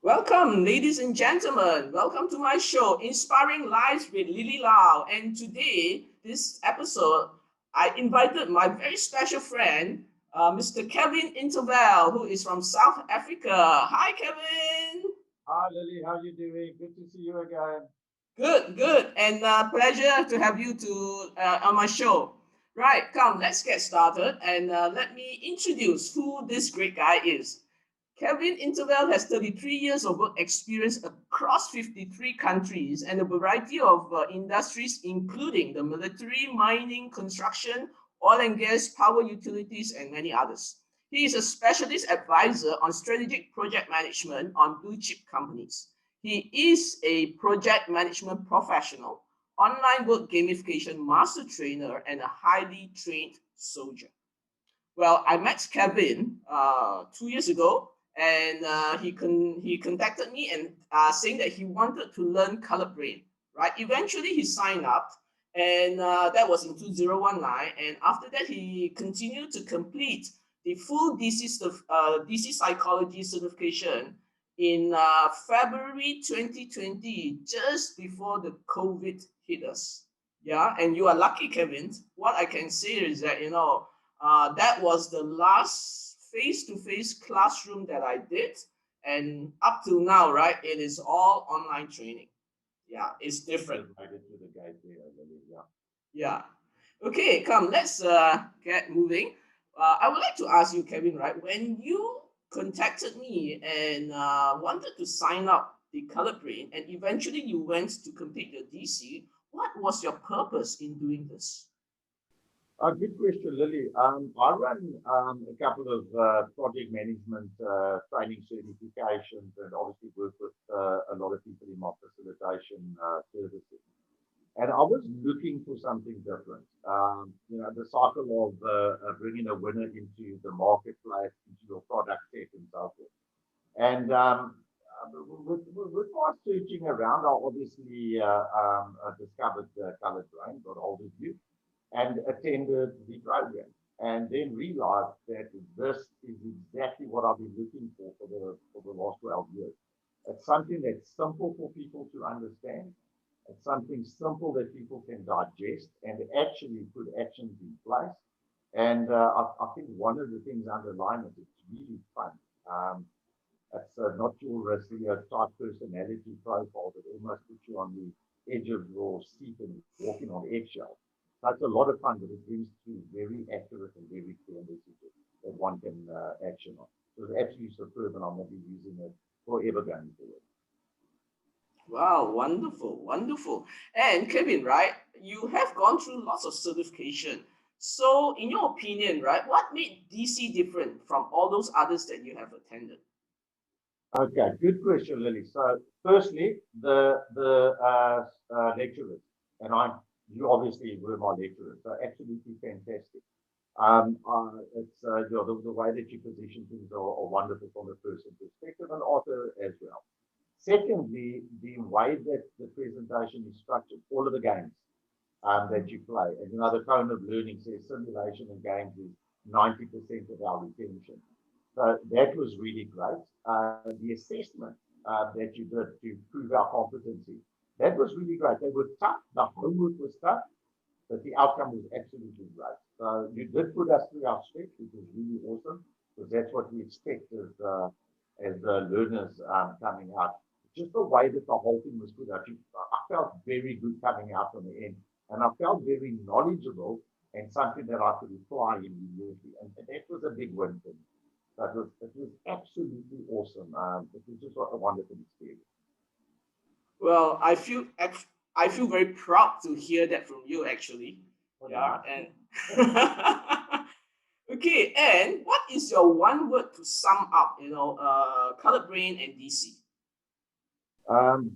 Welcome, ladies and gentlemen. Welcome to my show, Inspiring Lives with Lily Lau. And today, this episode, I invited my very special friend, Mr. Kevin Interval, who is from South Africa. Hi, Kevin. Hi Lily, how you doing? Good to see you again. Good, good, and pleasure to have you on my show. Right, come, let's get started, and let me introduce who this great guy is. Kevin Interval has 33 years of work experience across 53 countries and a variety of industries, including the military, mining, construction, oil and gas, power utilities, and many others. He is a specialist advisor on strategic project management on blue chip companies. He is a project management professional, online work gamification master trainer, and a highly trained soldier. Well, I met Kevin 2 years ago, and he contacted me and saying that he wanted to learn color brain. Right. Eventually, he signed up, and that was in 2019. And after that, he continued to complete the full DC psychology certification in February 2020, just before the COVID hit us. Yeah, and you are lucky, Kevin. What I can say is that that was the last face-to-face classroom that I did, and up till now, right, it is all online training. Yeah, it's different. Just made it to the gate there, Lily. Yeah. Yeah. Okay, come, let's get moving. I would like to ask you, Kevin, right, when you contacted me and wanted to sign up the color brain, and eventually you went to complete your DC, what was your purpose in doing this? Good question, Lily. I run a couple of project management training certifications and obviously work with a lot of people in my facilitation services. And I was looking for something different. The cycle of bringing a winner into the marketplace, into your product set and so forth. And with my searching around, I obviously discovered Colored Brain, got hold of you, and attended the program. And then realized that this is exactly what I've been looking for the last 12 years. It's something that's simple for people to understand. It's something simple that people can digest and actually put actions in place. And I think one of the things underlying it, it's really fun. It's not your stereotype personality profile that almost puts you on the edge of your seat and walking on eggshells. That's a lot of fun, but it brings through very accurate and very clear messages that one can action on. So it's absolutely superb, and I'm going to be using it forever going forward. Wow, wonderful, wonderful. And Kevin, right, you have gone through lots of certification. So, in your opinion, right, what made DC different from all those others that you have attended? Okay, good question, Lily. So, firstly, the lecturers, and you obviously were my lecturer, so absolutely fantastic. The way that you position things are wonderful from a person perspective and author as well. Secondly, the way that the presentation is structured, all of the games that you play, and the cone of learning says simulation and games is 90% of our retention. So that was really great. The assessment that you did to prove our competency, that was really great. They were tough. The homework was tough, but the outcome was absolutely great. So you did put us through our steps, which was really awesome, because that's what we expect as learners coming out. Just the way that the whole thing was put out, I felt very good coming out from the end, and I felt very knowledgeable and something that I could apply immediately, and that was a big win for me. It was absolutely awesome. It was just a wonderful experience. Well, I feel very proud to hear that from you, actually. What a Yeah, nice and thing. okay, and what is your one word to sum up, Colored Brain and DC?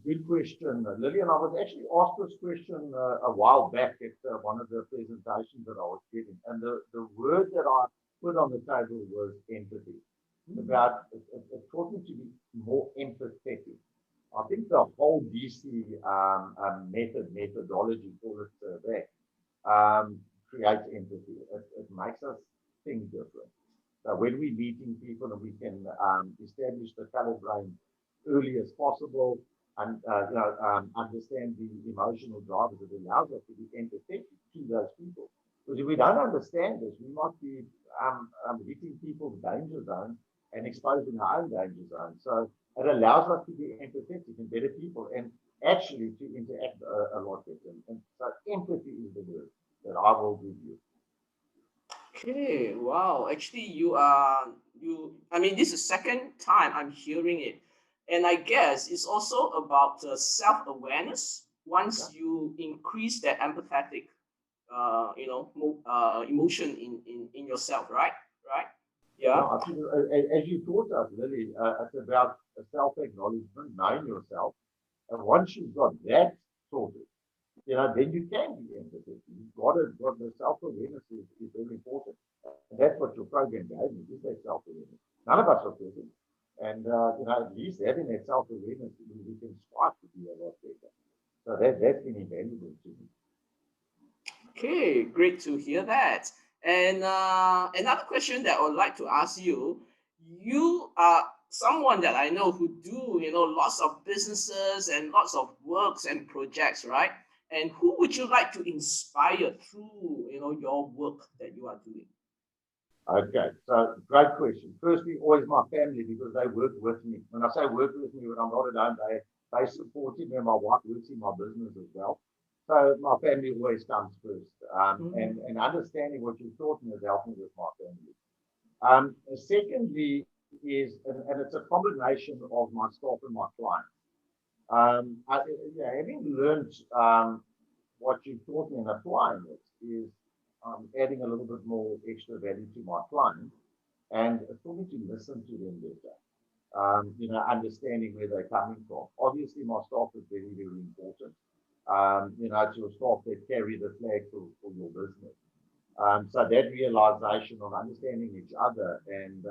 Good question, Lillian. I was actually asked this question a while back at one of the presentations that I was giving, and the word that I put on the table was empathy. About it taught me to be more empathetic. I think the whole DC methodology, call it that, creates empathy. It makes us think different. So when we're meeting people and we can establish the colored brain early as possible and understand the emotional drivers, it allows us to be empathetic to those people. Because if we don't understand this, we might be hitting people's danger zones and exposing our own danger zones. So it allows us to be empathetic and better people and actually to interact a lot better. And so empathy is the word that I will give you. Okay, wow. Actually, I mean, this is second time I'm hearing it. And I guess it's also about self-awareness. Yeah. Once you increase that empathetic, emotion in yourself, right? Right? Yeah, Yeah. I think as you taught us, Lily, it's about self-acknowledgement, knowing yourself. And once you've got that sorted, then you can be empathetic. You've got the self-awareness is very important. And that's what your program gave me, is that self-awareness. None of us are perfect. And, at least having that self-awareness, we can strive to be a lot better. So that's been invaluable to me. Okay, great to hear that. And another question that I would like to ask you, you are someone that I know who do, lots of businesses and lots of works and projects, right? And who would you like to inspire through, your work that you are doing? Okay, so great question. Firstly, always my family because they work with me. When I say work with me, when I'm not at home, they support me, and my wife works in my business as well. So my family always comes first. Mhm. And understanding what you taught me has helped me with my family. Secondly, and it's a combination of my staff and my clients. Having learned what you taught me and applying it is adding a little bit more extra value to my clients and starting to listen to them better. Understanding where they're coming from. Obviously, my staff is very, very important. It's your staff that carry the flag for your business. So that realization of understanding each other and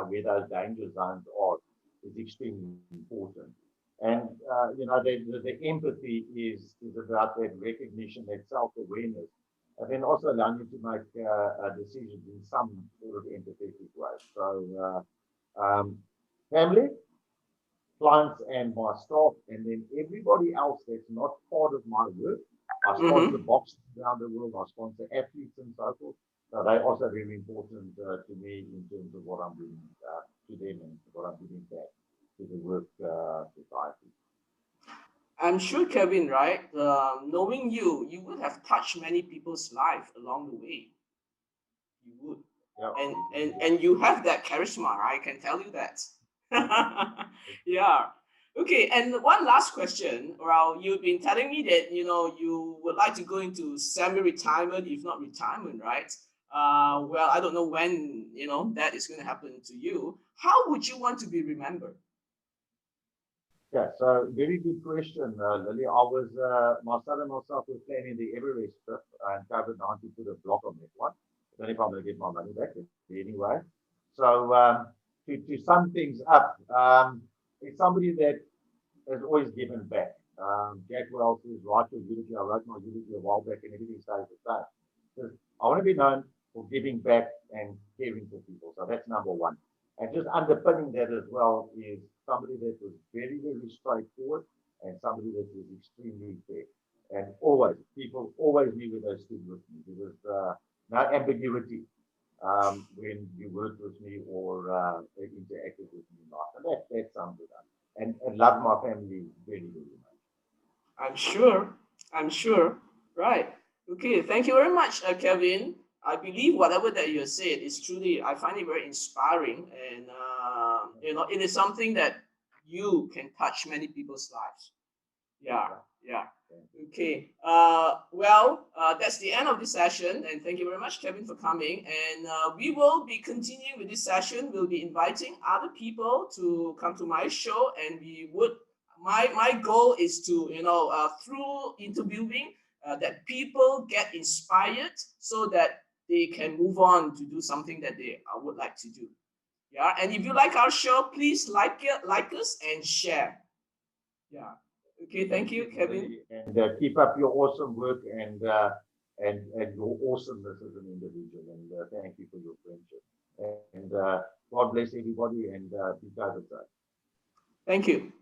where those danger zones are is extremely important. And the empathy is about that recognition, that self-awareness, and then also allowing you to make decisions in some sort of empathetic way. So family, clients, and my staff, and then everybody else that's not part of my work. I sponsor Mm-hmm. boxers around the world. I sponsor athletes and so forth. So they're also very important to me in terms of what I'm doing to them and what I'm giving back to the work society. I'm sure, Kevin, right? Knowing you, you would have touched many people's life along the way. You would. Yeah, And you have that charisma, right? I can tell you that. Yeah. Okay, and one last question. Well, you've been telling me that you would like to go into semi-retirement, if not retirement, right? Well, I don't know when that is going to happen to you. How would you want to be remembered? yeah. So very good question, Lily. I was my son and myself were planning the Everest trip, and COVID-19 put a block on that one. I don't know if I'm going to get my money back anyway. So to sum things up, it's somebody that has always given back. Jack Welch is right to eulogy. I wrote my eulogy a while back, and everything stays the same. Because I want to be known for giving back and caring for people. So that's number one. And just underpinning that as well is somebody that was very, very straightforward and somebody that was extremely fair. And always, people always knew where they stood with me. There was no ambiguity when you worked with me or interacted with me in life. And that sums it up. And love my family very, very much. I'm sure. I'm sure. Right. Okay. Thank you very much, Kevin. I believe whatever that you said is truly, I find it very inspiring. And, it is something that you can touch many people's lives. Yeah. Yeah. Yeah. Thank Okay. That's the end of this session. And thank you very much, Kevin, for coming. And we will be continuing with this session. We'll be inviting other people to come to my show. And we would, my goal is to, through interviewing, that people get inspired so that they can move on to do something that they would like to do. Yeah. And if you like our show, please like us and share. Yeah. Okay. Thank thank you, you, Kevin. Lily. And keep up your awesome work. And and your awesomeness as an individual. And thank you for your friendship. And God bless everybody and be safe. Thank you.